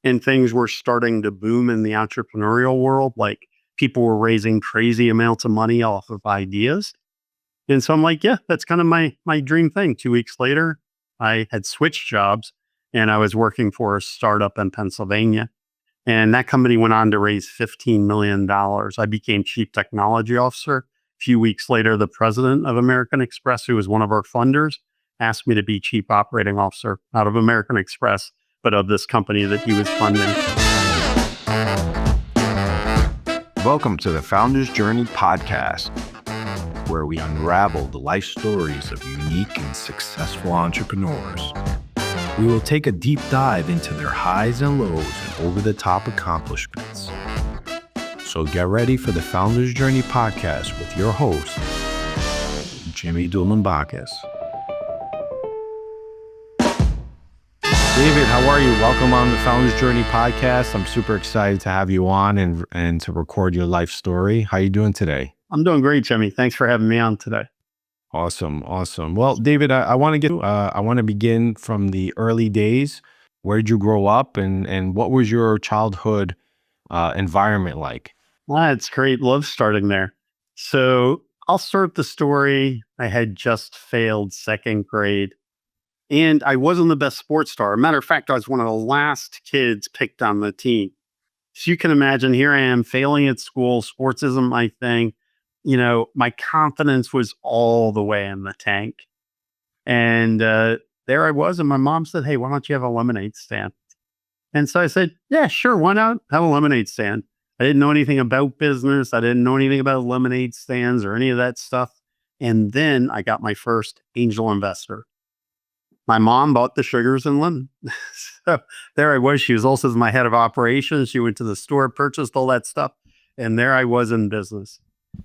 and things were starting to boom in the entrepreneurial world. Like people were raising crazy amounts of money off of ideas. And so I'm like, yeah, that's kind of my dream thing. 2 weeks later, I had switched jobs and I was working for a startup in Pennsylvania. And that company went on to raise $15 million. I became chief technology officer. A few weeks later, the president of American Express, who was one of our funders, asked me to be chief operating officer, not of American Express, but of this company that he was funding. Welcome to the Founder's Journey podcast, where we unravel the life stories of unique and successful entrepreneurs. We will take a deep dive into their highs and lows and over-the-top accomplishments. So get ready for the Founder's Journey podcast with your host, Jimmy Dulambakis. David, how are you? Welcome on the Founder's Journey podcast. I'm super excited to have you on and to record your life story. How are you doing today? I'm doing great, Jimmy. Thanks for having me on today. Awesome. Well, David, I want to begin from the early days. Where did you grow up, and what was your childhood environment like? That's great. Love starting there. So I'll start the story. I had just failed second grade, and I wasn't the best sports star. Matter of fact, I was one of the last kids picked on the team. So you can imagine, here I am failing at school. Sports isn't my thing. You know, my confidence was all the way in the tank. And there I was. And my mom said, "Hey, why don't you have a lemonade stand?" And so I said, "Yeah, sure. Why not have a lemonade stand?" I didn't know anything about business. I didn't know anything about lemonade stands or any of that stuff. And then I got my first angel investor. My mom bought the sugars and lemon. So there I was. She was also my head of operations. She went to the store, purchased all that stuff. And there I was in business.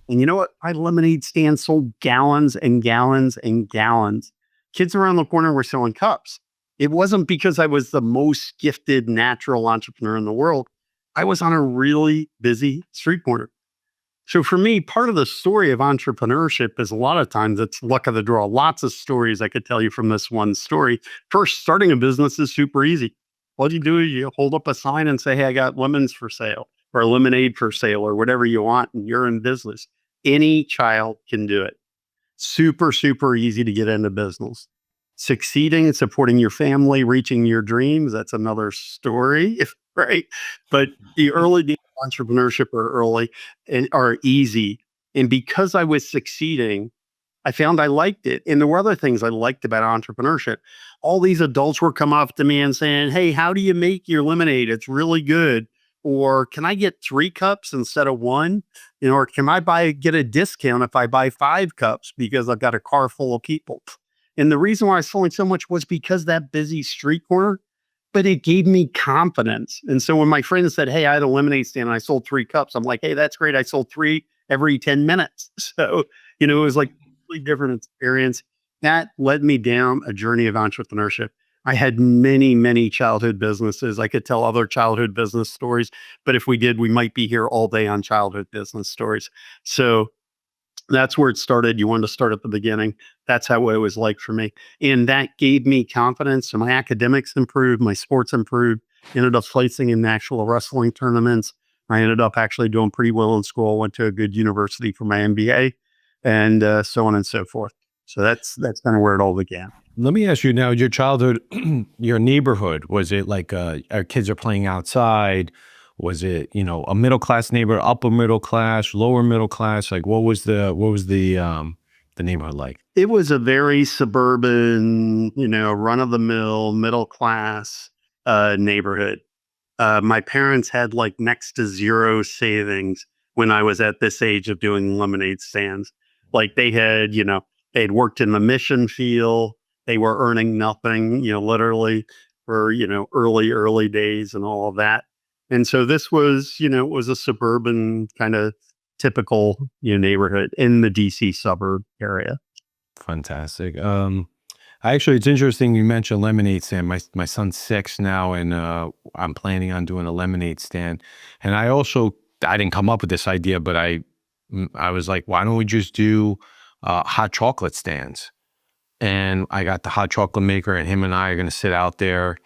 And you know what? My lemonade stand sold gallons and gallons and gallons. Kids around the corner were selling cups. It wasn't because I was the most gifted natural entrepreneur in the world. I was on a really busy street corner. So for me, part of the story of entrepreneurship is a lot of times it's luck of the draw. Lots of stories I could tell you from this one story. First, starting a business is super easy. All you do is you hold up a sign and say, "Hey, I got lemons for sale," or lemonade for sale, or whatever you want, and you're in business. Any child can do it. Super, super easy to get into business. Succeeding and supporting your family, reaching your dreams, that's another story, right? But the early days of entrepreneurship are early and are easy. And because I was succeeding, I found I liked it. And there were other things I liked about entrepreneurship. All these adults were coming up to me and saying, "Hey, how do you make your lemonade? It's really good." Or, "Can I get 3 cups instead of one? Or can I get a discount if I buy 5 cups because I've got a car full of people?" And the reason why I was selling so much was because that busy street corner, but it gave me confidence. And so when my friends said, "Hey, I had a lemonade stand and I sold 3 cups," I'm like, "Hey, that's great. I sold 3 every 10 minutes. So, it was like a completely different experience. That led me down a journey of entrepreneurship. I had many, many childhood businesses. I could tell other childhood business stories, but if we did, we might be here all day on childhood business stories. So that's where it started. You wanted to start at the beginning. That's how it was like for me. And that gave me confidence. So my academics improved, my sports improved, ended up placing in actual wrestling tournaments. I ended up actually doing pretty well in school, went to a good university for my MBA, and so on and so forth. So that's kind of where it all began. Let me ask you now, your childhood, your neighborhood, was it like our kids are playing outside? Was it, a middle-class neighborhood, upper middle class, lower middle class? Like what was the neighborhood like? It was a very suburban, run-of-the-mill, middle-class neighborhood. My parents had like next to zero savings when I was at this age of doing lemonade stands. Like they had worked in the mission field. They were earning nothing, literally for, early days and all of that. And so this was, it was a suburban kind of typical, neighborhood in the DC suburb area. Fantastic. Actually, it's interesting you mentioned lemonade stand. My son's 6 now, and I'm planning on doing a lemonade stand. And I didn't come up with this idea, but I was like, why don't we just do hot chocolate stands? And I got the hot chocolate maker, and him and I are going to sit out there.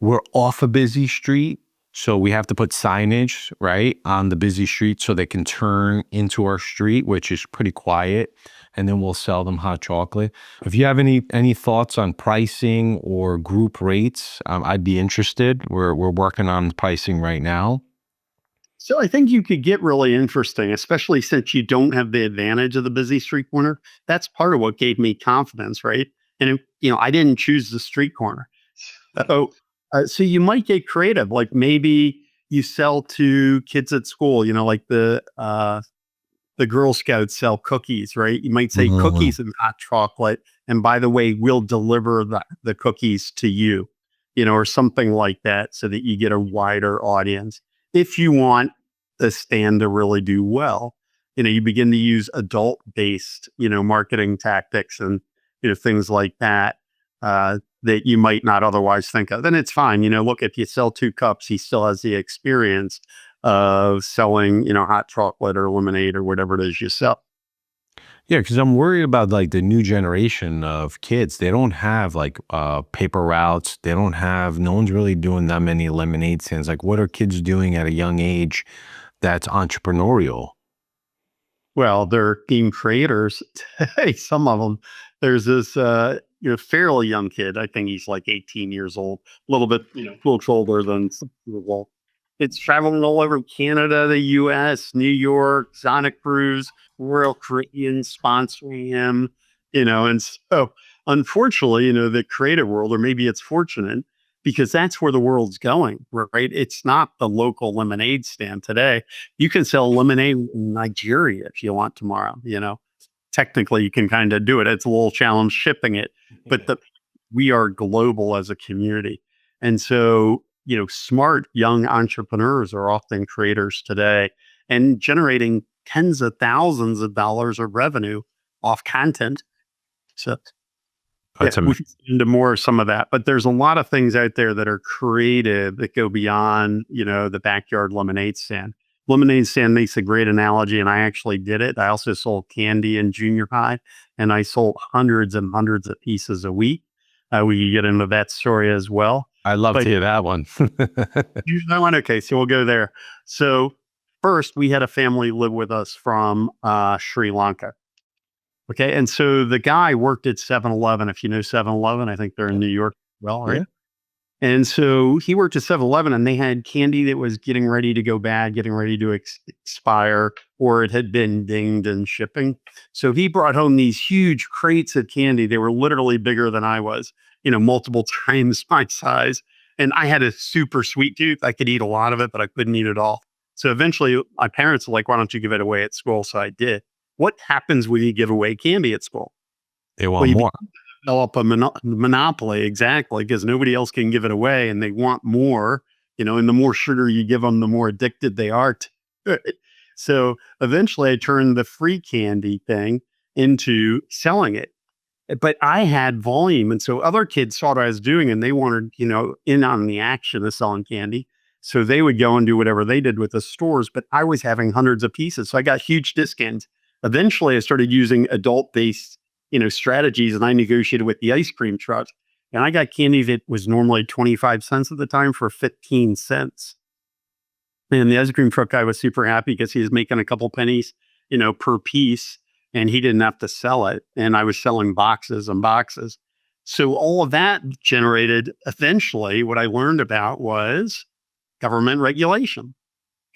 We're off a busy street, So we have to put signage, right, on the busy street so they can turn into our street, which is pretty quiet, and then we'll sell them hot chocolate. If you have any thoughts on pricing or group rates, I'd be interested. We're working on pricing right now. So I think you could get really interesting, especially since you don't have the advantage of the busy street corner. That's part of what gave me confidence, right? And I didn't choose the street corner. So, so you might get creative. Like maybe you sell to kids at school. Like the Girl Scouts sell cookies, right? You might say Mhm. cookies and hot chocolate. And by the way, we'll deliver the cookies to you, or something like that so that you get a wider audience. If you want the stand to really do well, you begin to use adult based, marketing tactics and, things like that, that you might not otherwise think of. Then it's fine. Look, if you sell 2 cups, he still has the experience of selling, hot chocolate or lemonade or whatever it is you sell. Yeah, because I'm worried about like the new generation of kids. They don't have like paper routes. They don't have. No one's really doing that many lemonade stands. Like, what are kids doing at a young age that's entrepreneurial? Well, they're game creators. Hey, some of them. There's this, fairly young kid. I think he's like 18 years old, a little bit, a little older than some people. It's traveling all over Canada, the U.S., New York, on a cruise, Royal Caribbean sponsoring him, and so unfortunately, the creative world, or maybe it's fortunate because that's where the world's going, right? It's not the local lemonade stand today. You can sell lemonade in Nigeria if you want tomorrow. Technically, you can kind of do it. It's a little challenge shipping it, but we are global as a community. And so, smart young entrepreneurs are often creators today and generating tens of thousands of dollars of revenue off content. So yeah, That's a we can get into more of some of that, but there's a lot of things out there that are creative that go beyond, the backyard lemonade stand. Lemonade stand makes a great analogy, and I actually did it. I also sold candy in junior high, and I sold hundreds and hundreds of pieces a week. We could get into that story as well. I love to But hear that one. I went, okay, so we'll go there. So first, we had a family live with us from Sri Lanka. Okay. And so the guy worked at 7-Eleven. If you know 7-Eleven, I think they're in Yeah. New York. Well, right. Yeah. And so he worked at 7-Eleven, and they had candy that was getting ready to go bad, getting ready to expire, or it had been dinged in shipping. So he brought home these huge crates of candy. They were literally bigger than I was, multiple times my size. And I had a super sweet tooth. I could eat a lot of it, but I couldn't eat it all. So eventually my parents were like, why don't you give it away at school? So I did. What happens when you give away candy at school? They Well, want you more. develop a monopoly, exactly, because nobody else can give it away and they want more, and the more sugar you give them, the more addicted they are to it. So eventually I turned the free candy thing into selling it. But I had volume. And so other kids saw what I was doing and they wanted, in on the action of selling candy. So they would go and do whatever they did with the stores, but I was having hundreds of pieces. So I got huge discounts. Eventually I started using adult based, strategies, and I negotiated with the ice cream truck. And I got candy that was normally 25 cents at the time for 15 cents. And the ice cream truck guy was super happy because he was making a couple pennies, per piece, and he didn't have to sell it. And I was selling boxes and boxes. So all of that generated eventually what I learned about was government regulation.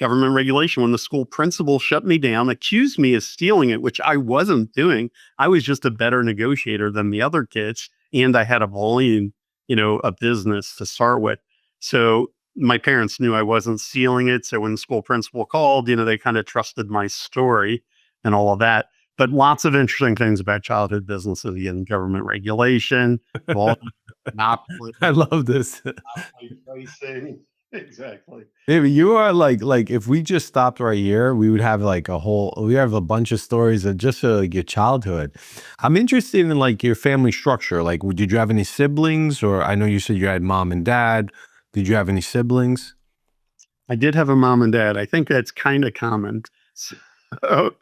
Government regulation. When the school principal shut me down, accused me of stealing it, which I wasn't doing. I was just a better negotiator than the other kids. And I had a volume, a business to start with. So my parents knew I wasn't stealing it. So when the school principal called, they kind of trusted my story and all of that. But lots of interesting things about childhood businesses, again, government regulation, volume, monopoly, I love this. pricing. Exactly. Maybe you are like if we just stopped right here, we would have like we have a bunch of stories of just like your childhood. I'm interested in like your family structure. Like, did you have any siblings? Or I know you said you had mom and dad. Did you have any siblings? I did have a mom and dad. I think that's kind of common. So,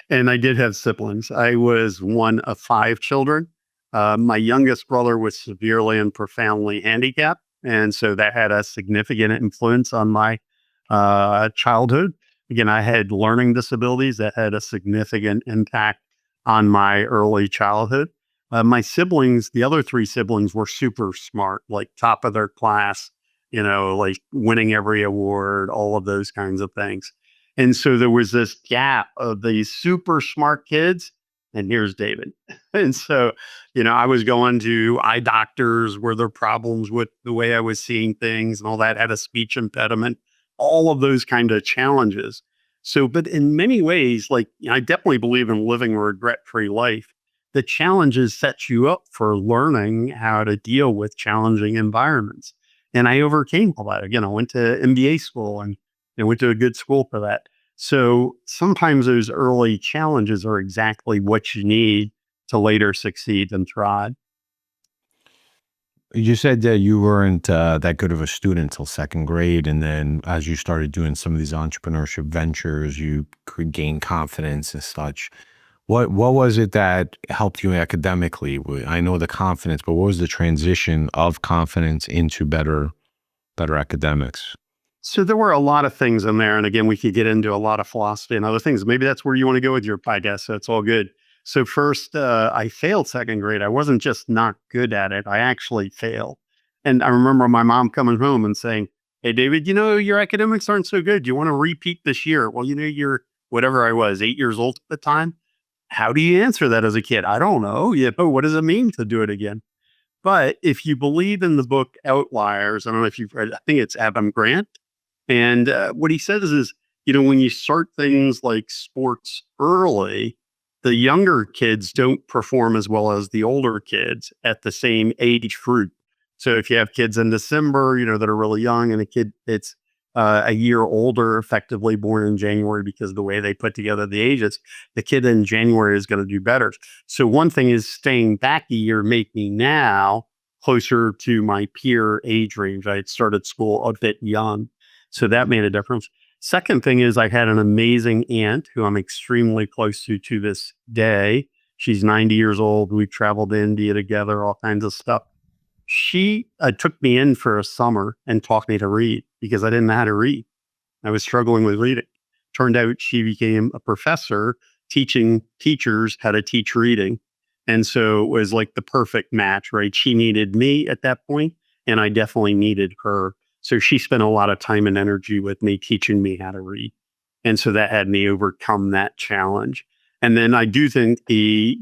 and I did have siblings. I was one of 5 children. My youngest brother was severely and profoundly handicapped. And so that had a significant influence on my childhood. Again, I had learning disabilities that had a significant impact on my early childhood. My siblings, the other three siblings, were super smart, like top of their class, like winning every award, all of those kinds of things. And so there was this gap of these super smart kids, and here's David. And so, I was going to eye doctors where there were problems with the way I was seeing things and all that, had a speech impediment, all of those kind of challenges. So, but in many ways, like I definitely believe in living a regret-free life. The challenges set you up for learning how to deal with challenging environments. And I overcame all that. Again, I went to MBA school and I went to a good school for that. So sometimes those early challenges are exactly what you need to later succeed and thrive. You said that you weren't that good of a student until second grade, and then as you started doing some of these entrepreneurship ventures, you could gain confidence and such. What was it that helped you academically? I know the confidence, but what was the transition of confidence into better academics? So there were a lot of things in there. And again, we could get into a lot of philosophy and other things. Maybe that's where you want to go with your podcast. So it's all good. So first, I failed second grade. I wasn't just not good at it. I actually failed. And I remember my mom coming home and saying, "Hey, David, your academics aren't so good. Do you want to repeat this year?" Well, you're whatever I was, 8 years old at the time. How do you answer that as a kid? I don't know. What does it mean to do it again? But if you believe in the book Outliers, I don't know if you've read it, I think it's Adam Grant. And what he says is, when you start things like sports early, the younger kids don't perform as well as the older kids at the same age group. So if you have kids in December, that are really young, and a kid that's a year older, effectively born in January because of the way they put together the ages, the kid in January is going to do better. So one thing is staying back a year make me now closer to my peer age range. I had started school a bit young. So that made a difference. Second thing is I had an amazing aunt who I'm extremely close to this day. She's 90 years old. We traveled to India together, all kinds of stuff. She took me in for a summer and taught me to read because I didn't know how to read. I was struggling with reading. Turned out she became a professor teaching teachers how to teach reading. And so it was like the perfect match, right? She needed me at that point, and I definitely needed her. So she spent a lot of time and energy with me teaching me how to read. And so that had me overcome that challenge. And then I do think the,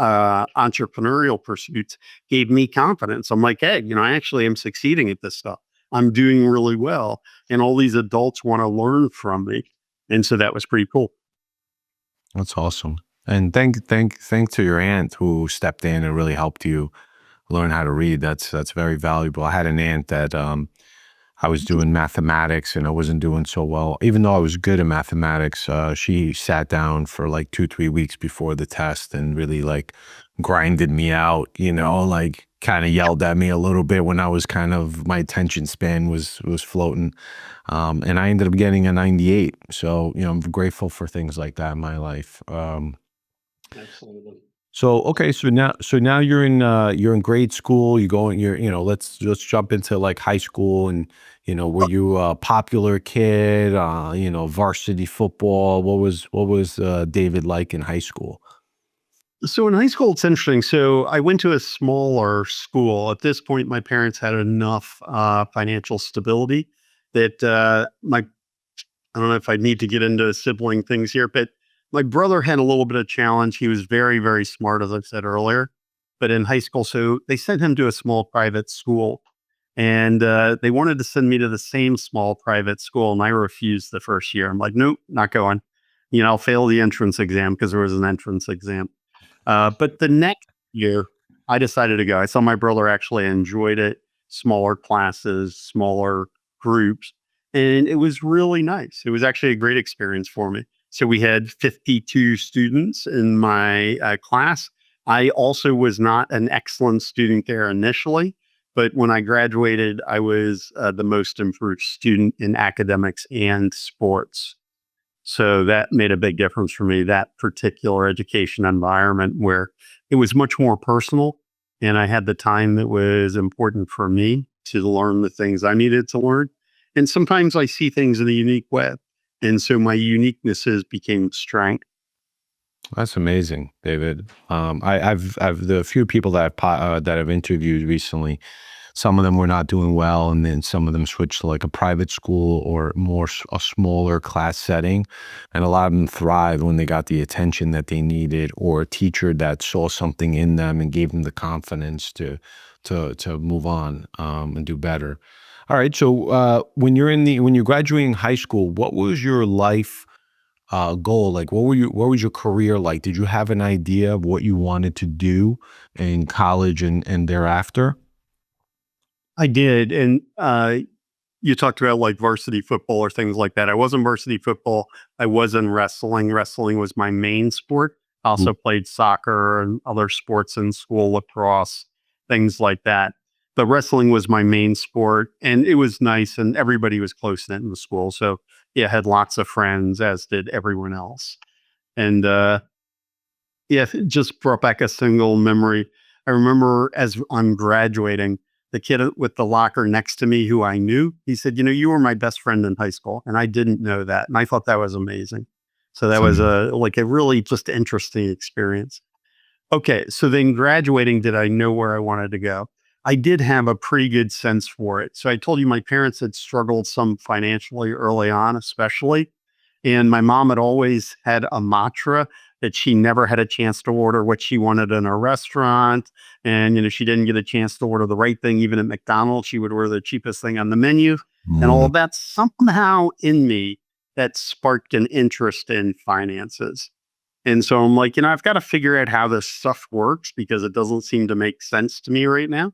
entrepreneurial pursuits gave me confidence. I'm like, hey, I actually am succeeding at this stuff. I'm doing really well. And all these adults want to learn from me. And so that was pretty cool. That's awesome. And thank to your aunt who stepped in and really helped you learn how to read. That's very valuable. I had an aunt that I was doing mathematics and I wasn't doing so well. Even though I was good at mathematics, she sat down for like 2, 3 weeks before the test and really like grinded me out, like kind of yelled at me a little bit when I was my attention span was floating. And I ended up getting a 98. So, I'm grateful for things like that in my life. Absolutely. So okay, so now you're in grade school. Let's jump into like high school, and were you a popular kid? Varsity football. What was David like in high school? So in high school, it's interesting. So I went to a smaller school. At this point, my parents had enough financial stability that I don't know if I need to get into sibling things here, but my brother had a little bit of challenge. He was very, very smart, as I said earlier. But in high school, so they sent him to a small private school, and they wanted to send me to the same small private school, and I refused the first year. I'm like, nope, not going. I'll fail the entrance exam because there was an entrance exam. But the next year, I decided to go. I saw my brother actually enjoyed it, smaller classes, smaller groups, and it was really nice. It was actually a great experience for me. So we had 52 students in my class. I also was not an excellent student there initially, but when I graduated, I was the most improved student in academics and sports. So that made a big difference for me, that particular education environment where it was much more personal and I had the time that was important for me to learn the things I needed to learn. And sometimes I see things in a unique way. And so my uniquenesses became strength. That's amazing, David. I've the few people that I've interviewed recently. Some of them were not doing well, and then some of them switched to like a private school or a smaller class setting, and a lot of them thrived when they got the attention that they needed, or a teacher that saw something in them and gave them the confidence to move on and do better. All right. So when you're graduating high school, what was your life goal? Like, what was your career like? Did you have an idea of what you wanted to do in college and thereafter? I did. And you talked about like varsity football or things like that. I was in varsity football. I was in wrestling. Wrestling was my main sport. I also played soccer and other sports in school, lacrosse, things like that. But wrestling was my main sport, and it was nice, and everybody was close knit in the school. So yeah, I had lots of friends, as did everyone else. And yeah, it just brought back a single memory. I remember as I'm graduating, the kid with the locker next to me who I knew, he said, you were my best friend in high school. And I didn't know that. And I thought that was amazing. So that was a really just interesting experience. Okay. So then graduating, did I know where I wanted to go? I did have a pretty good sense for it. So I told you my parents had struggled some financially early on, especially. And my mom had always had a mantra that she never had a chance to order what she wanted in a restaurant. And, she didn't get a chance to order the right thing, even at McDonald's. She would order the cheapest thing on the menu. And all Mhm. of that somehow in me that sparked an interest in finances. And so I'm like, I've got to figure out how this stuff works because it doesn't seem to make sense to me right now.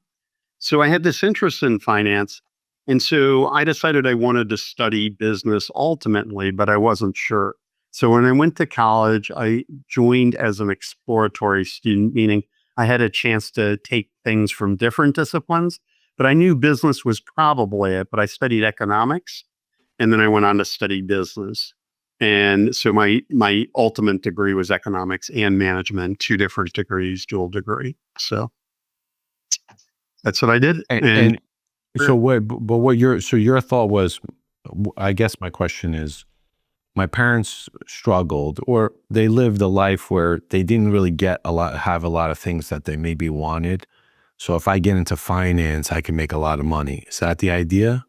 So I had this interest in finance. And so I decided I wanted to study business ultimately, but I wasn't sure. So when I went to college, I joined as an exploratory student, meaning I had a chance to take things from different disciplines, but I knew business was probably it, but I studied economics and then I went on to study business. And so my ultimate degree was economics and management, two different degrees, dual degree. So that's what I did. And And so what your thought was, I guess my question is, my parents struggled or they lived a life where they didn't really have a lot of things that they maybe wanted. So if I get into finance, I can make a lot of money. Is that the idea?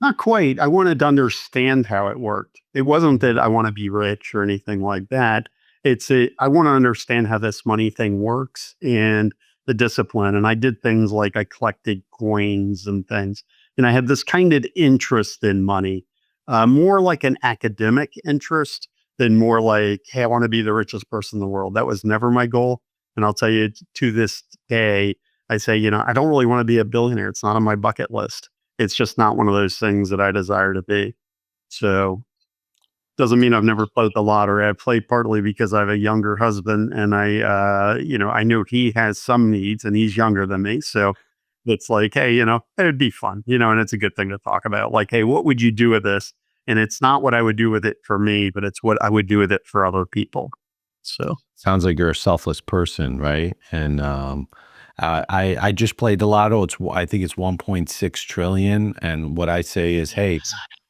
not quite. I wanted to understand how it worked. It wasn't that I want to be rich or anything like that. I want to understand how this money thing works and the discipline. And I did things like I collected coins and things. And I had this kind of interest in money, more like an academic interest than more like, hey, I want to be the richest person in the world. That was never my goal. And I'll tell you to this day, I say, I don't really want to be a billionaire. It's not on my bucket list. It's just not one of those things that I desire to be. So doesn't mean I've never played the lottery. I play partly because I have a younger husband and I know he has some needs and he's younger than me. So it's like, hey, it'd be fun, and it's a good thing to talk about. Like, hey, what would you do with this? And it's not what I would do with it for me, but it's what I would do with it for other people. So Sounds like you're a selfless person, right? And I just played the lotto. I think it's 1.6 trillion. And what I say is, hey,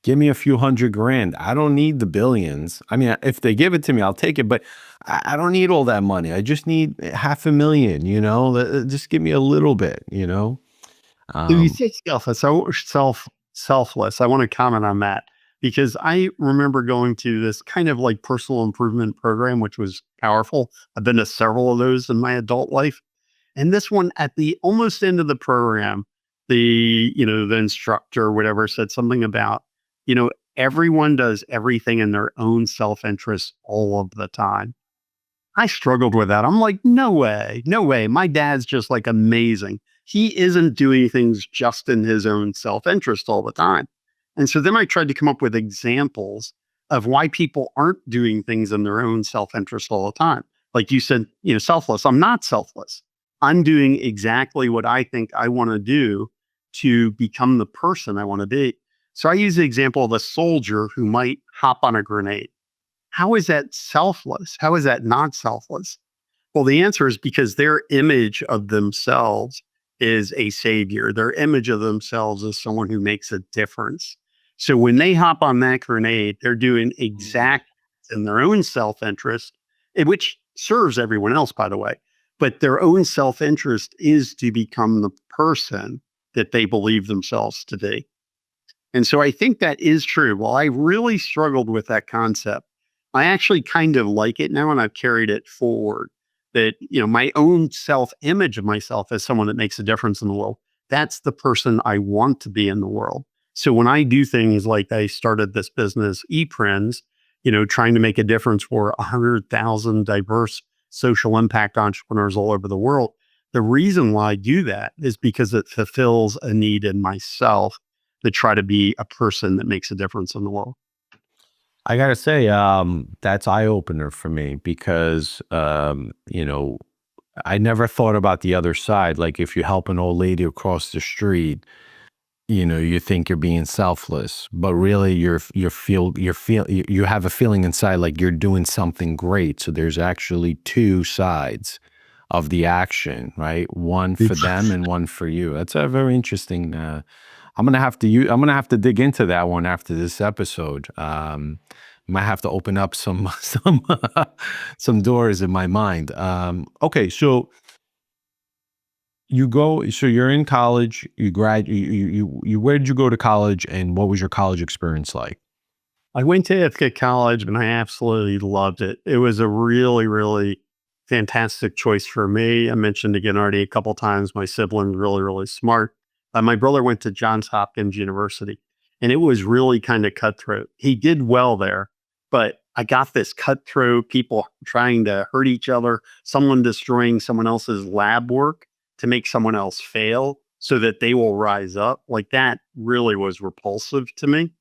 give me a few hundred grand. I don't need the billions. I mean, if they give it to me, I'll take it. But I don't need all that money. I just need 500,000. Just give me a little bit. if you Um, say selfless, selfless, I want to comment on that because I remember going to this kind of like personal improvement program, which was powerful. I've been to several of those in my adult life. And this one at the almost end of the program, the instructor or whatever said something about, you know, everyone does everything in their own self-interest all of the time. I struggled with that. I'm like, no way, no way. My dad's just like amazing. He isn't doing things just in his own self-interest all the time. And so then I tried to come up with examples of why people aren't doing things in their own self-interest all the time. Like you said, selfless. I'm not selfless. I'm doing exactly what I think I want to do to become the person I want to be. So I use the example of a soldier who might hop on a grenade. How is that selfless? How is that not selfless? Well, the answer is because their image of themselves is a savior. Their image of themselves is someone who makes a difference. So when they hop on that grenade, they're doing exact in their own self-interest, which serves everyone else, by the way. But their own self-interest is to become the person that they believe themselves to be. And so I think that is true. While I really struggled with that concept, I actually kind of like it now and I've carried it forward that, my own self image of myself as someone that makes a difference in the world, that's the person I want to be in the world. So when I do things like I started this business, ePrints, trying to make a difference for 100,000 diverse social impact entrepreneurs all over the world, the reason why I do that is because it fulfills a need in myself to try to be a person that makes a difference in the world. I gotta say, that's eye opener for me because, I never thought about the other side. Like if you help an old lady across the street, you think you're being selfless, but really you have a feeling inside like you're doing something great. So there's actually two sides of the action, right? One for them and one for you. That's a very interesting. I'm gonna have to dig into that one after this episode. Might have to open up some some doors in my mind. Okay, so so you're in college, where did you go to college and what was your college experience like? I went to Ithaca College and I absolutely loved it. It was a really, really fantastic choice for me. I mentioned again already a couple times, my sibling's really, really smart. My brother went to Johns Hopkins University and it was really kind of cutthroat. He did well there, but I got this cutthroat people trying to hurt each other, someone destroying someone else's lab work to make someone else fail so that they will rise up. Like that really was repulsive to me.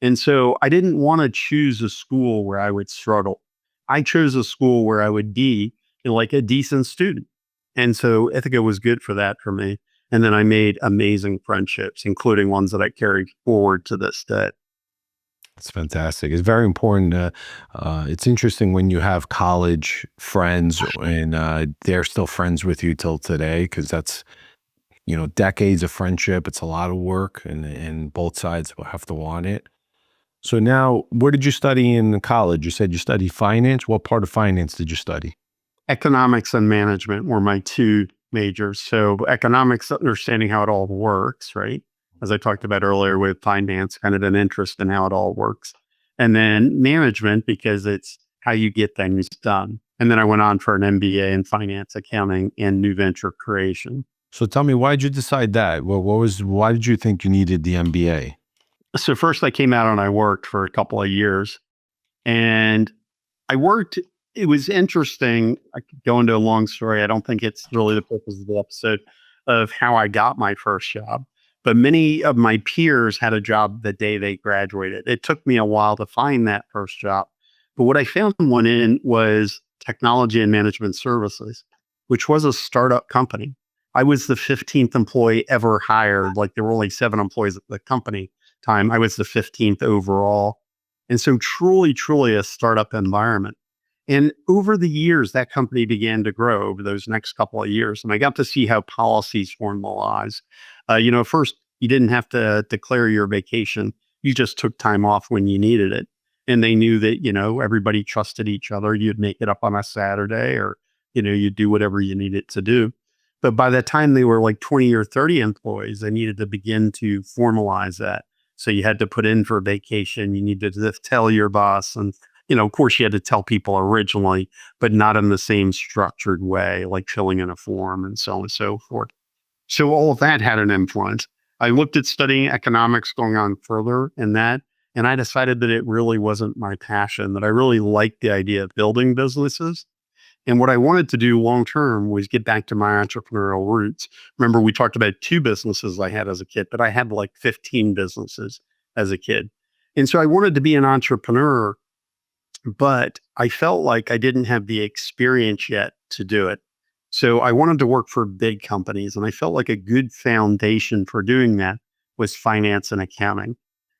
And so I didn't want to choose a school where I would struggle. I chose a school where I would be like a decent student. And so Ithaca was good for that for me. And then I made amazing friendships, including ones that I carried forward to this day. It's fantastic. It's very important. It's interesting when you have college friends and they're still friends with you till today, because that's decades of friendship. It's a lot of work, and both sides will have to want it. So now, what did you study in college? You said you studied finance. What part of finance did you study? Economics and management were my two majors. So economics, understanding how it all works, right? As I talked about earlier with finance, kind of an interest in how it all works. And then management, because it's how you get things done. And then I went on for an MBA in finance, accounting, and new venture creation. So tell me, why did you decide that? Why did you think you needed the MBA? So first I came out and I worked for a couple of years and I worked, it was interesting. I could go into a long story. I don't think it's really the purpose of the episode of how I got my first job, but many of my peers had a job the day they graduated. It took me a while to find that first job. But what I found one in was technology and management services, which was a startup company. I was the 15th employee ever hired. Like there were only 7 employees at the company time. I was the 15th overall. And so truly, truly a startup environment. And over the years, that company began to grow over those next couple of years. And I got to see how policies formalized. First, you didn't have to declare your vacation. You just took time off when you needed it. And they knew that, everybody trusted each other. You'd make it up on a Saturday or, you'd do whatever you needed to do. But by the time they were like 20 or 30 employees, they needed to begin to formalize that. So you had to put in for vacation. You needed to tell your boss. And, of course, you had to tell people originally, but not in the same structured way, like filling in a form and so on and so forth. So all of that had an influence. I looked at studying economics going on further in that, and I decided that it really wasn't my passion, that I really liked the idea of building businesses. And what I wanted to do long term was get back to my entrepreneurial roots. Remember, we talked about 2 businesses I had as a kid, but I had like 15 businesses as a kid. And so I wanted to be an entrepreneur, but I felt like I didn't have the experience yet to do it. So I wanted to work for big companies. And I felt like a good foundation for doing that was finance and accounting.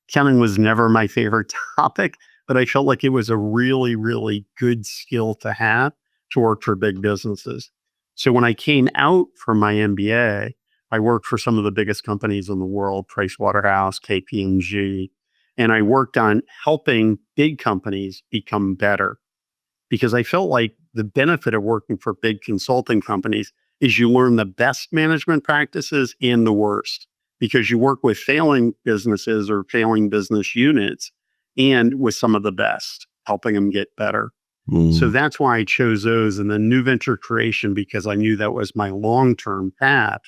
Accounting was never my favorite topic, but I felt like it was a really, really good skill to have to work for big businesses. So when I came out from my MBA, I worked for some of the biggest companies in the world, Pricewaterhouse, KPMG, and I worked on helping big companies become better because I felt like the benefit of working for big consulting companies is you learn the best management practices and the worst because you work with failing businesses or failing business units and with some of the best, helping them get better. So that's why I chose those. And then new venture creation, because I knew that was my long-term path.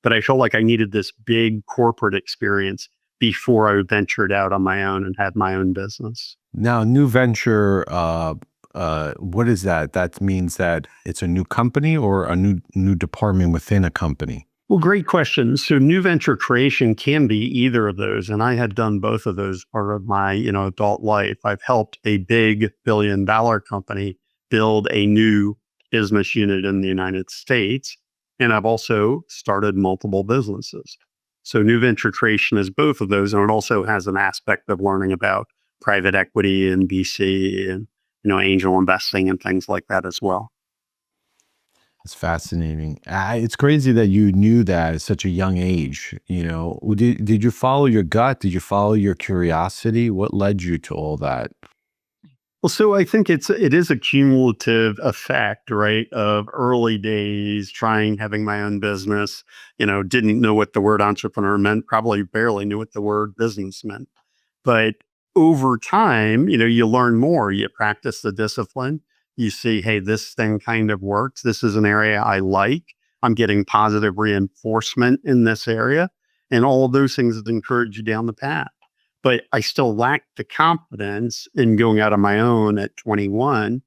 But I felt like I needed this big corporate experience before I ventured out on my own and had my own business. Now, new venture, what is that? That means that it's a new company or a new department within a company? Well, great question. So new venture creation can be either of those. And I had done both of those part of my, adult life. I've helped a big billion-dollar company build a new business unit in the United States. And I've also started multiple businesses. So new venture creation is both of those. And it also has an aspect of learning about private equity and VC and, angel investing and things like that as well. It's fascinating. It's crazy that you knew that at such a young age. Did you follow your gut? Did you follow your curiosity? What led you to all that? Well, so I think it is a cumulative effect, right? Of early days having my own business, didn't know what the word entrepreneur meant, probably barely knew what the word business meant. But over time, you learn more, you practice the discipline, you see, hey, this thing kind of works. This is an area I like. I'm getting positive reinforcement in this area. And all of those things that encourage you down the path. But I still lacked the confidence in going out on my own at 21.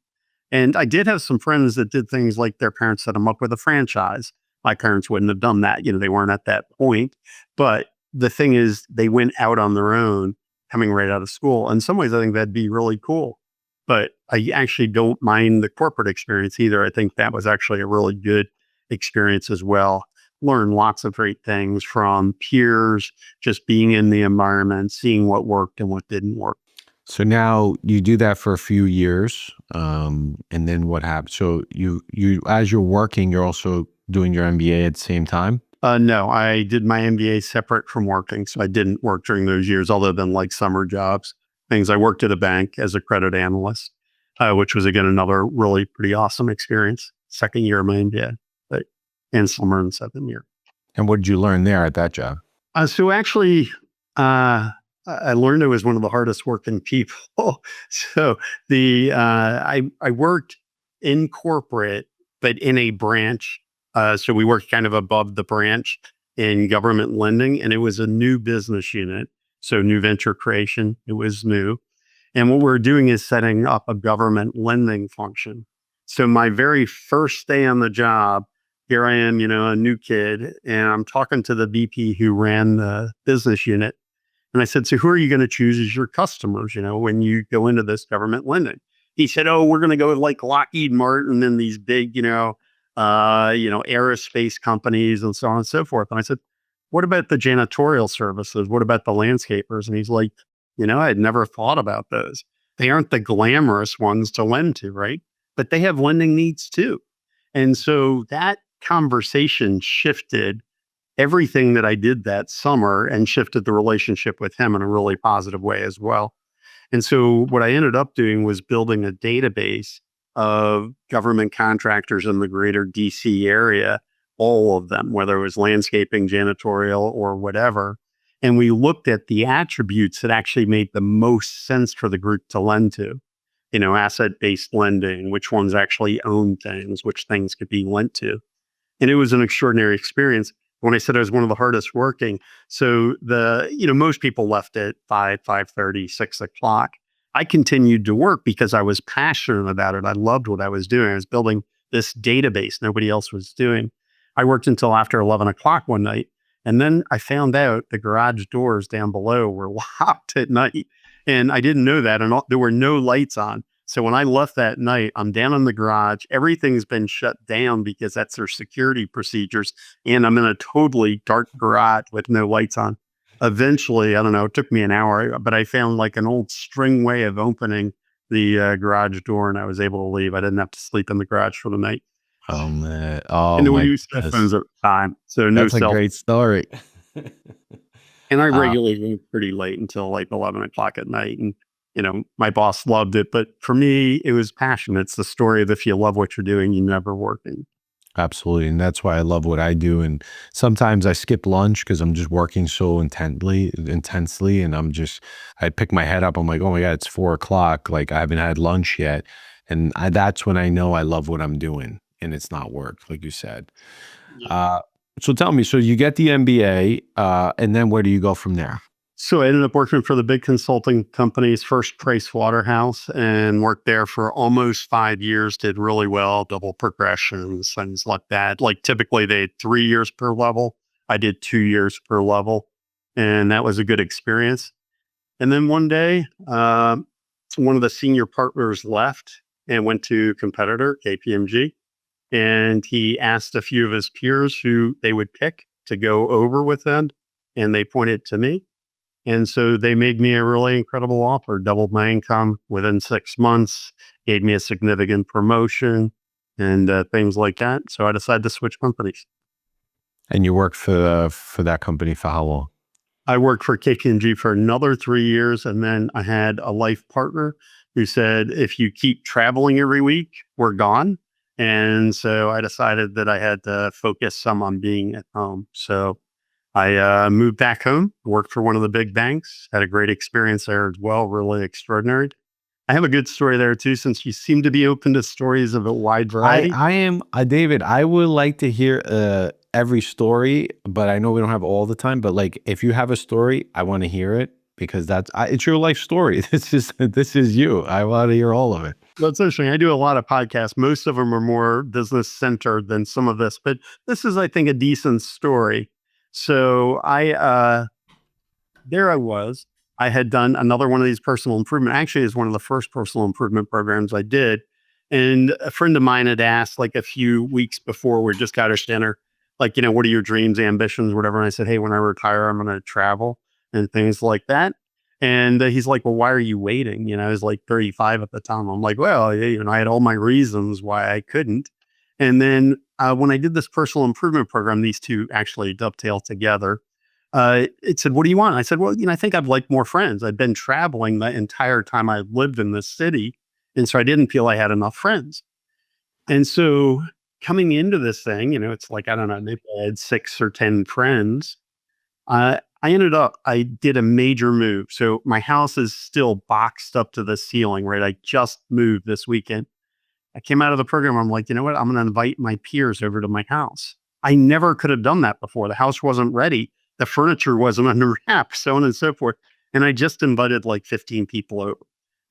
And I did have some friends that did things like their parents set them up with a franchise. My parents wouldn't have done that. They weren't at that point. But the thing is, they went out on their own coming right out of school. In some ways, I think that'd be really cool. But I actually don't mind the corporate experience either. I think that was actually a really good experience as well. Learn lots of great things from peers, just being in the environment, seeing what worked and what didn't work. So now you do that for a few years, and then what happens? So you as you're working, you're also doing your MBA at the same time? No, I did my MBA separate from working. So I didn't work during those years, other than like summer jobs, things. I worked at a bank as a credit analyst, which was, again, another really pretty awesome experience. Second year of my MBA, but and summer and 7th year. And what did you learn there at that job? So actually, I learned I was one of the hardest working people. So I worked in corporate, but in a branch. So we worked kind of above the branch in government lending, and it was a new business unit. So new venture creation, it was new. And what we're doing is setting up a government lending function. So my very first day on the job, here I am, a new kid, and I'm talking to the VP who ran the business unit. And I said, so who are you going to choose as your customers, when you go into this government lending? He said, oh, we're going to go with like Lockheed Martin and these big, aerospace companies and so on and so forth. And I said, what about the janitorial services? What about the landscapers? And he's like, I had never thought about those. They aren't the glamorous ones to lend to, right? But they have lending needs too. And so that conversation shifted everything that I did that summer and shifted the relationship with him in a really positive way as well. And so what I ended up doing was building a database of government contractors in the greater DC area, all of them, whether it was landscaping, janitorial, or whatever. And we looked at the attributes that actually made the most sense for the group to lend to. Asset-based lending, which ones actually own things, which things could be lent to. And it was an extraordinary experience. When I said I was one of the hardest working, so most people left at 5:30, 6:00. I continued to work because I was passionate about it. I loved what I was doing. I was building this database nobody else was doing. I worked until after 11:00 one night. And then I found out the garage doors down below were locked at night. And I didn't know that. And there were no lights on. So when I left that night, I'm down in the garage. Everything's been shut down because that's their security procedures. And I'm in a totally dark garage with no lights on. Eventually, I don't know, it took me an hour, but I found like an old string way of opening the garage door, and I was able to leave. I didn't have to sleep in the garage for the night. Oh man. Oh And we my used cell goodness. phones at the time, so no That's a cell. great story. And I Uh, regularly went pretty late until like 11 o'clock at night. And, my boss loved it. But for me, it was passion. It's the story of if you love what you're doing, you never working. Absolutely. And that's why I love what I do. And sometimes I skip lunch because I'm just working so intensely. And I pick my head up. I'm like, oh my God, it's 4 o'clock. Like I haven't had lunch yet. And that's when I know I love what I'm doing and it's not work, like you said. Yeah. Uh, so tell me, so you get the MBA, and then where do you go from there? So I ended up working for the big consulting companies, first Price Waterhouse, and worked there for almost 5 years, did really well, double progressions, things like that. Like typically they had 3 years per level. I did 2 years per level. And that was a good experience. And then one day, one of the senior partners left and went to competitor, KPMG. And he asked a few of his peers who they would pick to go over with them. And they pointed to me. And so they made me a really incredible offer, doubled my income within 6 months, gave me a significant promotion and things like that. So I decided to switch companies. And you worked for that company for how long? I worked for KPMG for another 3 years. And then I had a life partner who said, if you keep traveling every week, we're gone. And so I decided that I had to focus some on being at home. So I moved back home, worked for one of the big banks, had a great experience there as well, really extraordinary. I have a good story there too, since you seem to be open to stories of a wide variety. I am David. I would like to hear every story, but I know we don't have all the time. But like, if you have a story, I want to hear it because it's your life story. This is you. I want to hear all of it. That's interesting. I do a lot of podcasts. Most of them are more business centered than some of this, but this is, I think, a decent story. So there I was. I had done another one of these personal improvement. Actually, is one of the first personal improvement programs I did. And a friend of mine had asked like a few weeks before we just got our dinner, like, what are your dreams, ambitions, whatever. And I said, hey, when I retire, I'm going to travel and things like that. And he's like, well, why are you waiting? I was like 35 at the time. I'm like, well, yeah, I had all my reasons why I couldn't. And then when I did this personal improvement program, these two actually dovetail together. It said, what do you want? I said, well, I think I'd like more friends. I'd been traveling the entire time I lived in this city. And so I didn't feel I had enough friends. And so coming into this thing, it's like, I don't know, maybe I had 6 or 10 friends. I did a major move. So my house is still boxed up to the ceiling, right? I just moved this weekend. I came out of the program. I'm like, you know what? I'm going to invite my peers over to my house. I never could have done that before. The house wasn't ready. The furniture wasn't under wrap, so on and so forth. And I just invited like 15 people over.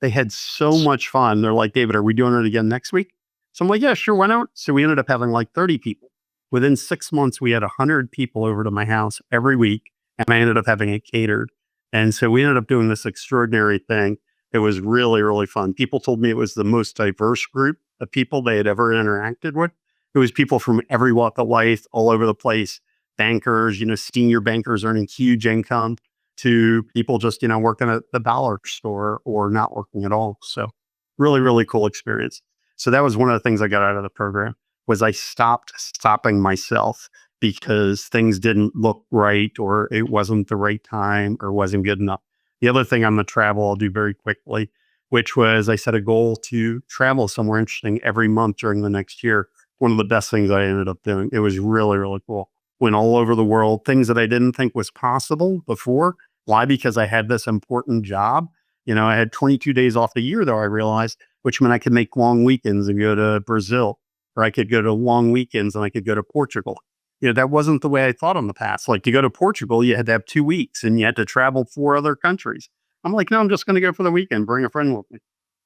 They had so much fun. They're like, David, are we doing it again next week? So I'm like, yeah, sure. Why not? So we ended up having like 30 people. Within 6 months, we had 100 people over to my house every week. And I ended up having it catered. And so we ended up doing this extraordinary thing. It was really, really fun. People told me it was the most diverse group of people they had ever interacted with. It was people from every walk of life, all over the place, bankers, senior bankers earning huge income to people just, working at the dollar store or not working at all. So really, really cool experience. So that was one of the things I got out of the program was I stopped stopping myself because things didn't look right or it wasn't the right time or wasn't good enough. The other thing on the travel I'll do very quickly, which was I set a goal to travel somewhere interesting every month during the next year. One of the best things I ended up doing. It was really, really cool. Went all over the world, things that I didn't think was possible before. Why? Because I had this important job. I had 22 days off a year, though, I realized, which meant I could make long weekends and go to Brazil, or I could go to long weekends and I could go to Portugal. That wasn't the way I thought in the past. Like to go to Portugal, you had to have 2 weeks and you had to travel 4 other countries. I'm like, no, I'm just going to go for the weekend, bring a friend with me.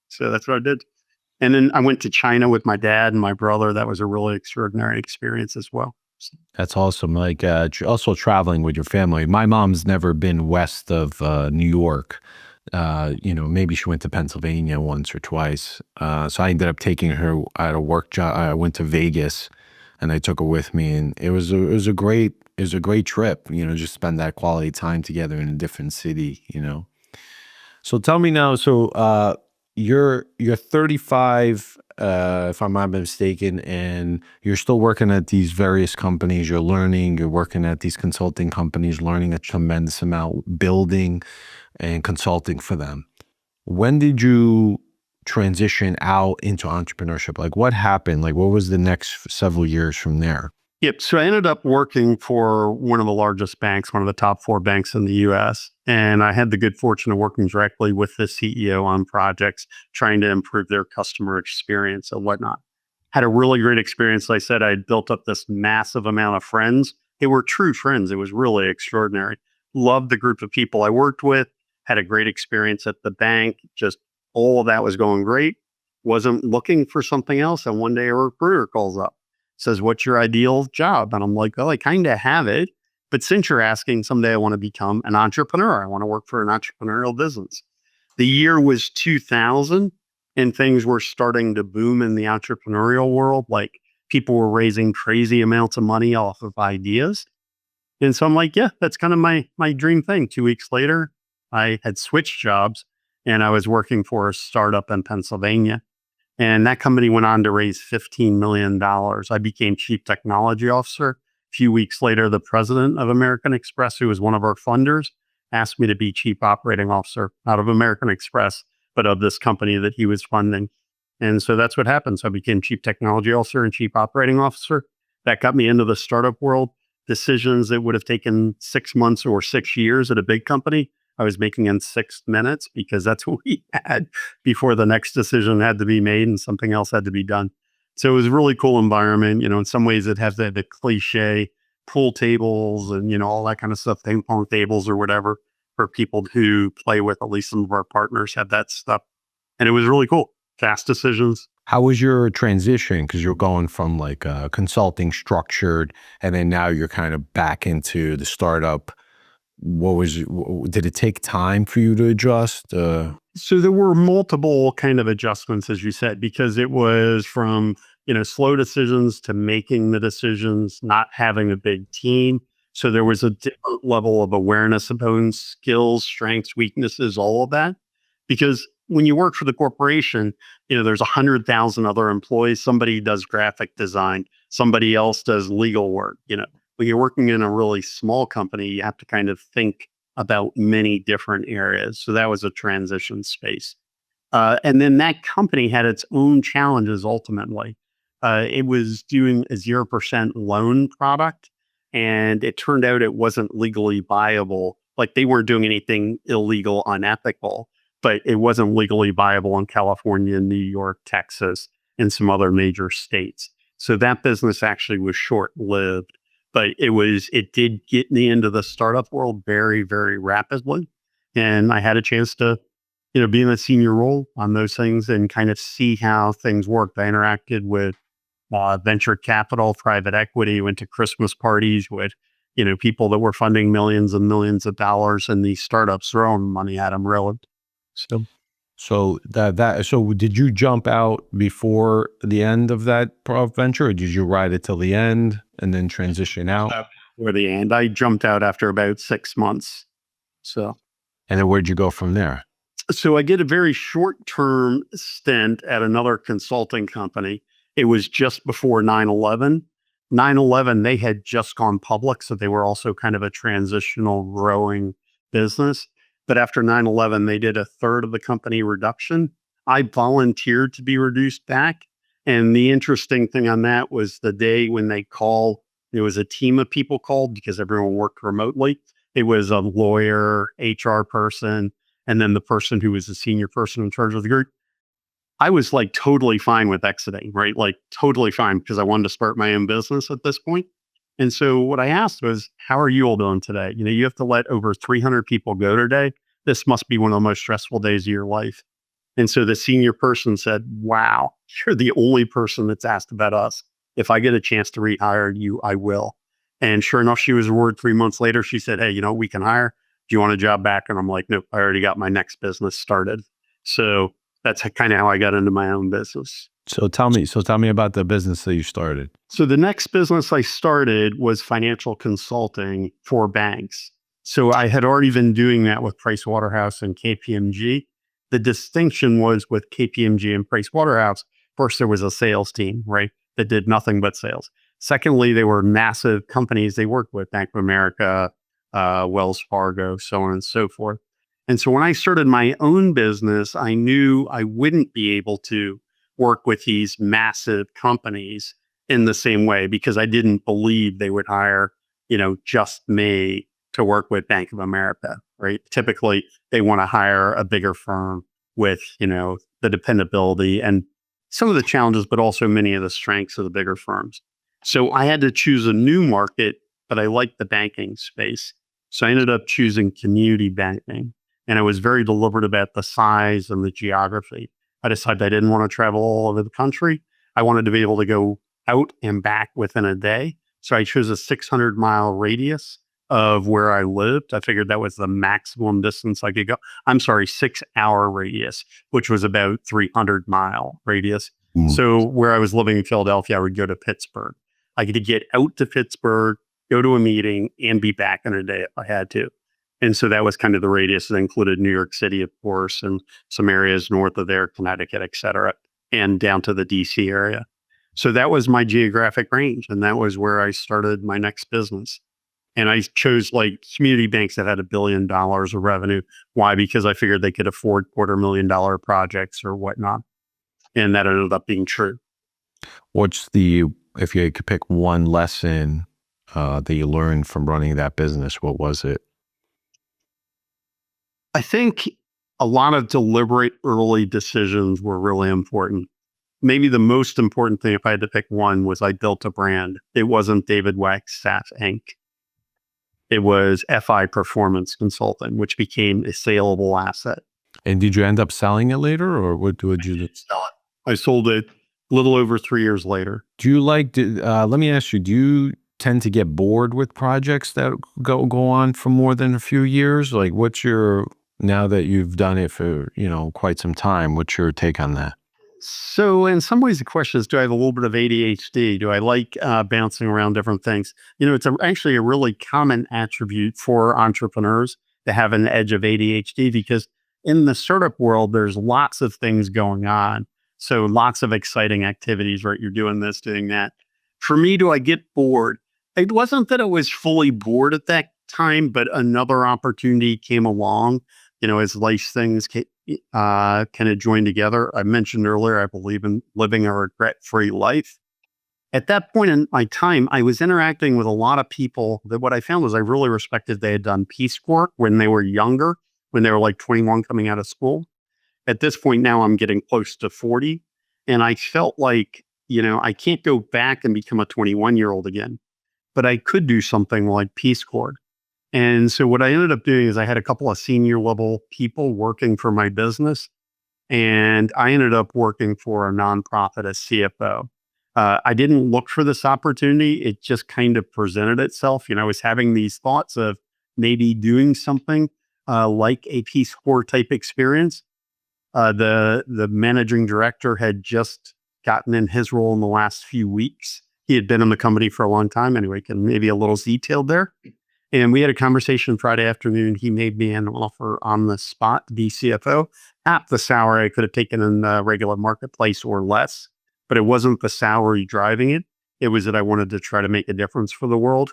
So that's what I did. And then I went to China with my dad and my brother. That was a really extraordinary experience as well. That's awesome. Like also traveling with your family. My mom's never been west of New York. Maybe she went to Pennsylvania once or twice. So I ended up taking her at a work job. I went to Vegas, and I took her with me, and it was a great trip. Just spend that quality time together in a different city. So tell me now. So you're 35, if I'm not mistaken, and you're still working at these various companies. You're learning. You're working at these consulting companies, learning a tremendous amount, building and consulting for them. When did you transition out into entrepreneurship? Like, what happened? Like, what was the next several years from there? Yep. So I ended up working for one of the largest banks, one of the top four banks in the US. And I had the good fortune of working directly with the CEO on projects, trying to improve their customer experience and whatnot. Had a really great experience. Like I said, I had built up this massive amount of friends. They were true friends. It was really extraordinary. Loved the group of people I worked with, had a great experience at the bank. Just all of that was going great. Wasn't looking for something else. And one day a recruiter calls up, says, "What's your ideal job?" And I'm like, "Well, I kind of have it. But since you're asking, someday I want to become an entrepreneur. I want to work for an entrepreneurial business." The year was 2000, and things were starting to boom in the entrepreneurial world. Like, people were raising crazy amounts of money off of ideas. And so I'm like, yeah, that's kind of my dream thing. 2 weeks later, I had switched jobs and I was working for a startup in Pennsylvania. And that company went on to raise $15 million. I became chief technology officer. A few weeks later, the president of American Express, who was one of our funders, asked me to be chief operating officer, not of American Express, but of this company that he was funding. And so that's what happened. So I became chief technology officer and chief operating officer. That got me into the startup world. Decisions that would have taken 6 months or 6 years at a big company, I was making in 6 minutes, because that's what we had before the next decision had to be made and something else had to be done. So it was a really cool environment. In some ways it has the cliche pool tables and, all that kind of stuff, ping pong tables or whatever for people who play with. At least some of our partners had that stuff. And it was really cool. Fast decisions. How was your transition? Because you're going from like consulting structured, and then now you're kind of back into the startup. Did it take time for you to adjust? So there were multiple kind of adjustments, as you said, because it was from, slow decisions to making the decisions, not having a big team. So there was a different level of awareness of own skills, strengths, weaknesses, all of that. Because when you work for the corporation, there's 100,000 other employees. Somebody does graphic design, somebody else does legal work. When you're working in a really small company, you have to kind of think about many different areas. So that was a transition space. And then that company had its own challenges ultimately. It was doing a 0% loan product, and it turned out it wasn't legally viable. Like, they weren't doing anything illegal, unethical, but it wasn't legally viable in California, New York, Texas, and some other major states. So that business actually was short lived, but it did get me into the startup world very, very rapidly. And I had a chance to, be in a senior role on those things and kind of see how things worked. I interacted with venture capital, private equity, went to Christmas parties with, people that were funding millions and millions of dollars, and these startups throwing money at them, really. So So did you jump out before the end of that venture, or did you ride it till the end and then transition out? for the end, I jumped out after about 6 months. So. And then where'd you go from there? So I did a very short-term stint at another consulting company. It was just before 9/11. 9/11, they had just gone public, so they were also kind of a transitional growing business. But after 9/11, they did a third of the company reduction. I volunteered to be reduced back. And the interesting thing on that was the day when they called, there was a team of people called because everyone worked remotely. It was a lawyer, HR person, and then the person who was the senior person in charge of the group. I was like totally fine with exiting, right? Like totally fine, because I wanted to start my own business at this point. And so what I asked was, how are you all doing today? You have to let over 300 people go today. This must be one of the most stressful days of your life. And so the senior person said, "Wow, you're the only person that's asked about us. If I get a chance to rehire you, I will." And sure enough, she was rewarded 3 months later. She said, "Hey, we can hire. Do you want a job back?" And I'm like, "Nope, I already got my next business started." So that's kind of how I got into my own business. So tell me about the business that you started. So the next business I started was financial consulting for banks. So I had already been doing that with Pricewaterhouse and KPMG. The distinction was with KPMG and Pricewaterhouse. First, there was a sales team, right, that did nothing but sales. Secondly, they were massive companies they worked with, Bank of America, Wells Fargo, so on and so forth. And so when I started my own business, I knew I wouldn't be able to work with these massive companies in the same way because I didn't believe they would hire, just me to work with Bank of America, right? Typically, they want to hire a bigger firm with, the dependability and some of the challenges, but also many of the strengths of the bigger firms. So I had to choose a new market, but I liked the banking space. So I ended up choosing community banking. And I was very deliberate about the size and the geography. I decided I didn't want to travel all over the country. I wanted to be able to go out and back within a day. So I chose a 600-mile radius of where I lived. I figured that was the maximum distance I could go. I'm sorry, 6-hour radius, which was about 300-mile radius. So where I was living in Philadelphia, I would go to Pittsburgh. I could get out to Pittsburgh, go to a meeting, and be back in a day if I had to. And so that was kind of the radius that included New York City, of course, and some areas north of there, Connecticut, et cetera, and down to the DC area. So that was my geographic range. And that was where I started my next business. And I chose like community banks that had $1 billion of revenue. Why? Because I figured they could afford $250,000 projects or whatnot. And that ended up being true. If you could pick one lesson that you learned from running that business, what was it? I think a lot of deliberate early decisions were really important. Maybe the most important thing, if I had to pick one, was I built a brand. It wasn't David Wagstaff Inc. It was FI Performance Consulting, which became a saleable asset. And did you end up selling it later, or what would you do? I sold it a little over 3 years later. Let me ask you, do you tend to get bored with projects that go on for more than a few years? Like now that you've done it for, quite some time, what's your take on that? So in some ways, the question is, do I have a little bit of ADHD? Do I like bouncing around different things? It's actually a really common attribute for entrepreneurs to have an edge of ADHD because in the startup world, there's lots of things going on. So lots of exciting activities, right? You're doing this, doing that. For me, do I get bored? It wasn't that I was fully bored at that time, but another opportunity came along, as life things kind of join together. I mentioned earlier, I believe in living a regret-free life. At that point in my time, I was interacting with a lot of people that what I found was I really respected they had done Peace Corps when they were younger, when they were like 21 coming out of school. At this point now, I'm getting close to 40. And I felt like, I can't go back and become a 21-year-old again, but I could do something like Peace Corps. And so what I ended up doing is I had a couple of senior level people working for my business, and I ended up working for a nonprofit as CFO. I didn't look for this opportunity. It just kind of presented itself. I was having these thoughts of maybe doing something like a Peace Corps type experience. The managing director had just gotten in his role in the last few weeks. He had been in the company for a long time. Anyway, maybe a little detailed there. And we had a conversation Friday afternoon. He made me an offer on the spot to be CFO at the salary I could have taken in the regular marketplace or less. But it wasn't the salary driving it. It was that I wanted to try to make a difference for the world.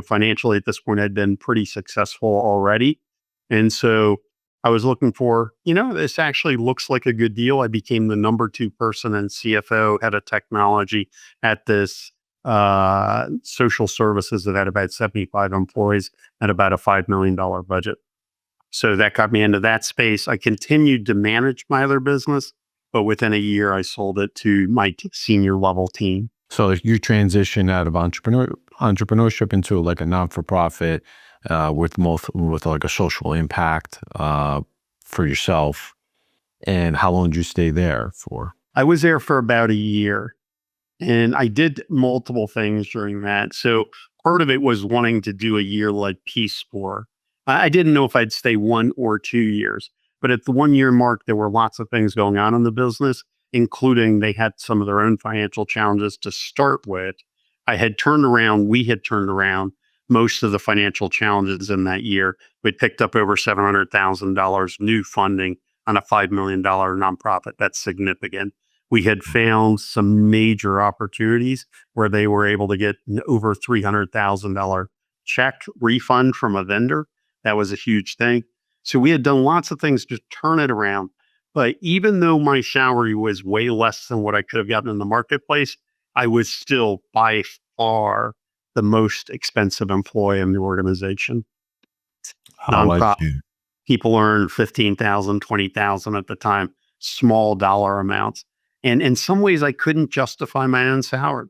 Financially at this point, I'd been pretty successful already. And so I was looking for, this actually looks like a good deal. I became the number 2 person in CFO, head of technology at this social services that had about 75 employees and about a $5 million budget. So that got me into that space. I continued to manage my other business, but within a year, I sold it to my senior level team. So you transition out of entrepreneurship into like a non-for-profit with like a social impact for yourself. And how long did you stay there for? I was there for about a year. And I did multiple things during that. So part of it was wanting to do a year like Peace Corps. I didn't know if I'd stay 1 or 2 years, but at the 1 year mark, there were lots of things going on in the business, including they had some of their own financial challenges to start with. We had turned around most of the financial challenges in that year. We picked up over $700,000 new funding on a $5 million nonprofit. That's significant. We had found some major opportunities where they were able to get an over $300,000 check refund from a vendor. That was a huge thing. So we had done lots of things to turn it around. But even though my salary was way less than what I could have gotten in the marketplace, I was still by far the most expensive employee in the organization. How I Nonprofit see. people earned 15,000, 20,000 at the time, small dollar amounts. And in some ways, I couldn't justify my own salary.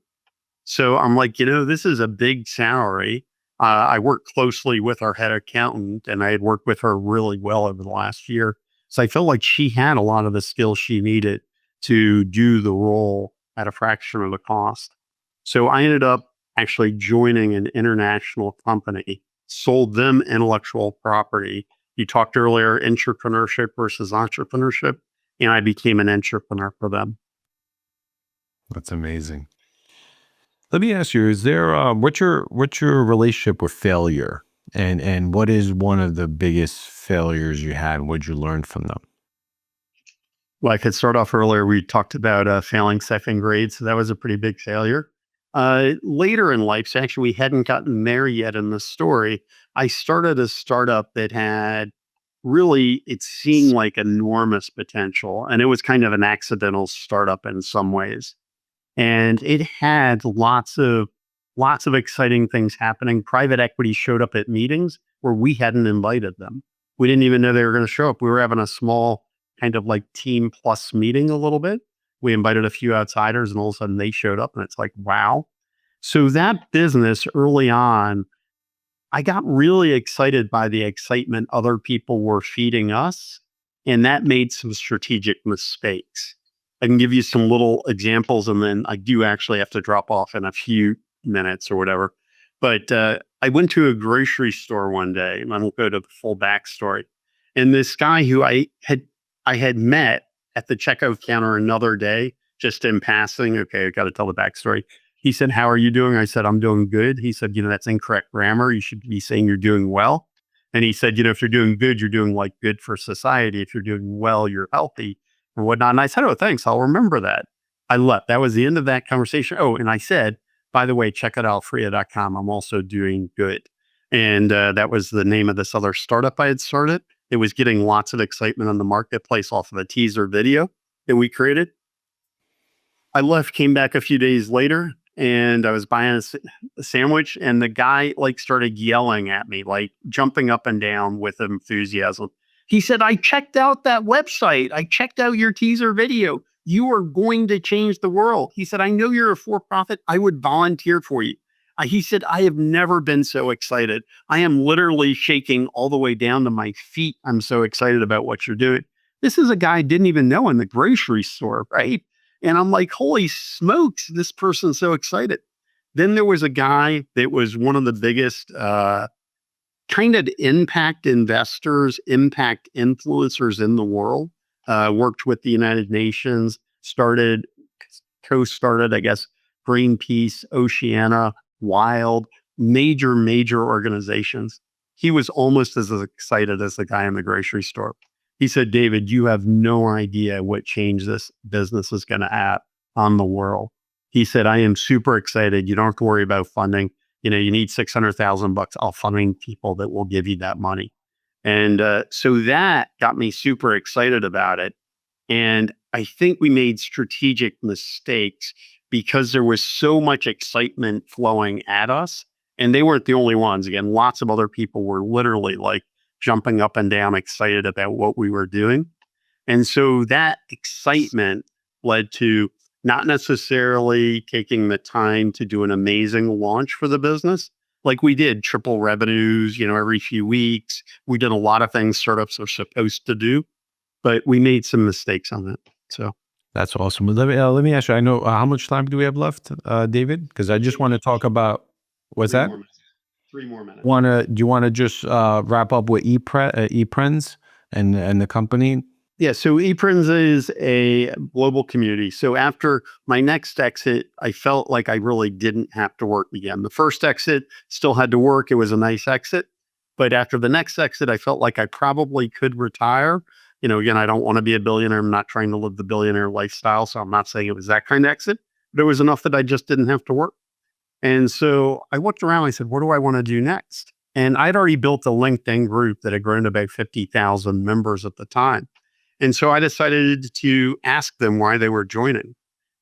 So I'm like, this is a big salary. I worked closely with our head accountant, and I had worked with her really well over the last year. So I felt like she had a lot of the skills she needed to do the role at a fraction of the cost. So I ended up actually joining an international company, sold them intellectual property. You talked earlier, entrepreneurship versus entrepreneurship, and I became an entrepreneur for them. That's amazing. Let me ask you: is there what's your relationship with failure, and what is one of the biggest failures you had? What'd you learn from them? Well, I could start off earlier. We talked about failing second grade, so that was a pretty big failure. Later in life, so actually we hadn't gotten there yet in the story. I started a startup that had really, it seemed like enormous potential, and it was kind of an accidental startup in some ways. And it had lots of exciting things happening. Private equity showed up at meetings where we hadn't invited them. We didn't even know they were going to show up. We were having a small kind of like team plus meeting a little bit. We invited a few outsiders, and all of a sudden they showed up, and it's like, wow. So that business early on, I got really excited by the excitement other people were feeding us, and that made some strategic mistakes. I can give you some little examples, and then I do actually have to drop off in a few minutes or whatever. But I went to a grocery store one day, and I won't go to the full backstory. And this guy who I had met at the checkout counter another day, just in passing. Okay, I got to tell the backstory. He said, "How are you doing?" I said, "I'm doing good." He said, "That's incorrect grammar. You should be saying you're doing well." And he said, "If you're doing good, you're doing like good for society. If you're doing well, you're healthy or whatnot." And I said, "Oh, thanks. I'll remember that." I left. That was the end of that conversation. Oh, and I said, "By the way, check out alfreya.com. I'm also doing good." And that was the name of this other startup I had started. It was getting lots of excitement on the marketplace off of a teaser video that we created. I left, came back a few days later, and I was buying a sandwich, and the guy like started yelling at me, like jumping up and down with enthusiasm. He said, "I checked out that website. I checked out your teaser video. You are going to change the world." He said, "I know you're a for profit. I would volunteer for you." He said, "I have never been so excited. I am literally shaking all the way down to my feet. I'm so excited about what you're doing." This is a guy I didn't even know in the grocery store, right? And I'm like, holy smokes, this person's so excited. Then there was a guy that was one of the biggest kind of impact investors, impact influencers in the world. Worked with the United Nations, co-started, I guess, Greenpeace, Oceana, Wild, major organizations. He was almost as excited as the guy in the grocery store. He said, "David, you have no idea what change this business is going to have on the world." He said, "I am super excited. You don't have to worry about funding. You need $600,000. I'll fund people that will give you that money." And so that got me super excited about it. And I think we made strategic mistakes because there was so much excitement flowing at us. And they weren't the only ones. Again, lots of other people were literally like jumping up and down, excited about what we were doing. And so that excitement led to not necessarily taking the time to do an amazing launch for the business. Like we did triple revenues, every few weeks. We did a lot of things startups are supposed to do, but we made some mistakes on it. So That's awesome. Well, let me ask you. I know how much time do we have left, David? Because I just want to talk about what's three that? more minutes. 3 more minutes. Do you want to just wrap up with ePrens and the company? Yeah, so ePrins is a global community. So after my next exit, I felt like I really didn't have to work again. The first exit still had to work. It was a nice exit. But after the next exit, I felt like I probably could retire Again, I don't want to be a billionaire. I'm not trying to live the billionaire lifestyle. So I'm not saying it was that kind of exit, but it was enough that I just didn't have to work. And so I looked around, I said, what do I want to do next? And I'd already built a LinkedIn group that had grown to about 50,000 members at the time. And so I decided to ask them why they were joining.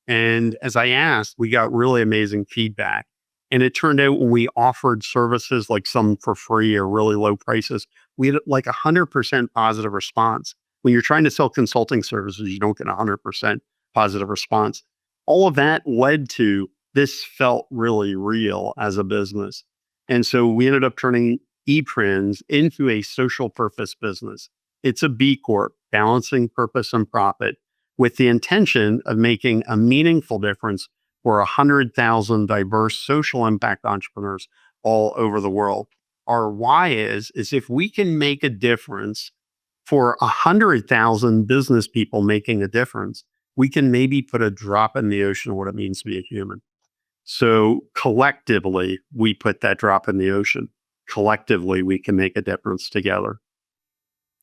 And as I asked, we got really amazing feedback. And it turned out when we offered services, like some for free or really low prices, we had like 100% positive response. When you're trying to sell consulting services, you don't get 100% positive response. All of that led to this felt really real as a business. And so we ended up turning ePrins into a social purpose business. It's a B Corp, balancing purpose and profit, with the intention of making a meaningful difference for 100,000 diverse social impact entrepreneurs all over the world. Our why is if we can make a difference for 100,000 business people making a difference, we can maybe put a drop in the ocean of what it means to be a human. So collectively, we put that drop in the ocean. Collectively, we can make a difference together.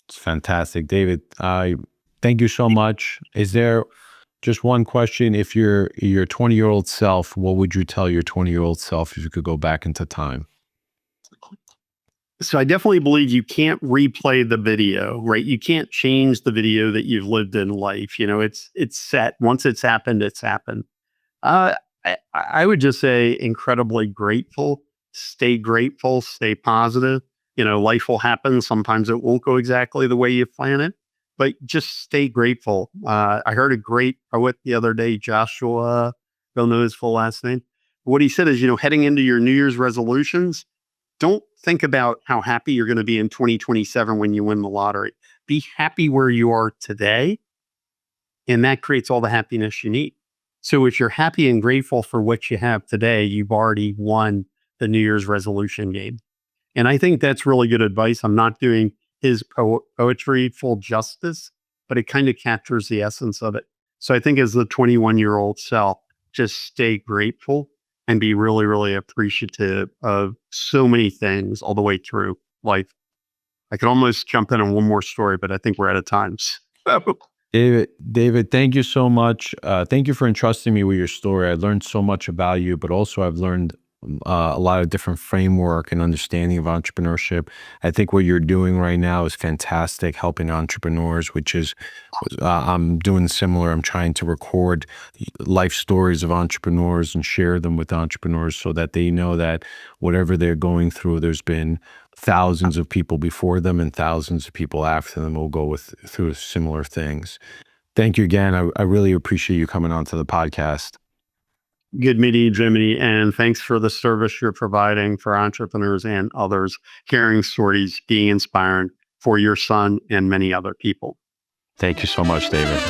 It's fantastic, David. I thank you so much. Is there just one question? If you're your 20-year-old self, what would you tell your 20-year-old self if you could go back into time? So I definitely believe you can't replay the video, right? You can't change the video that you've lived in life. It's set. Once it's happened, it's happened. Uh, I would just say incredibly grateful. Stay grateful. Stay positive. Life will happen. Sometimes it won't go exactly the way you plan it, but just stay grateful. I heard a great poet the other day, Joshua, don't know his full last name. What he said is, heading into your New Year's resolutions, don't think about how happy you're going to be in 2027 when you win the lottery. Be happy where you are today, and that creates all the happiness you need. So if you're happy and grateful for what you have today, you've already won the New Year's resolution game. And I think that's really good advice. I'm not doing his poetry full justice, but it kind of captures the essence of it. So I think as the 21-year-old self, just stay grateful and be really, really appreciative of so many things all the way through life. I could almost jump in on one more story, but I think we're out of time. David, thank you so much. Thank you for entrusting me with your story. I learned so much about you, but also I've learned a lot of different framework and understanding of entrepreneurship. I think what you're doing right now is fantastic, helping entrepreneurs, which is, I'm doing similar. I'm trying to record life stories of entrepreneurs and share them with entrepreneurs so that they know that whatever they're going through, there's been thousands of people before them and thousands of people after them will go through similar things. Thank you again. I really appreciate you coming onto the podcast. Good meeting you, Jimmy, and thanks for the service you're providing for entrepreneurs and others, sharing stories, being inspiring for your son and many other people. Thank you so much, David.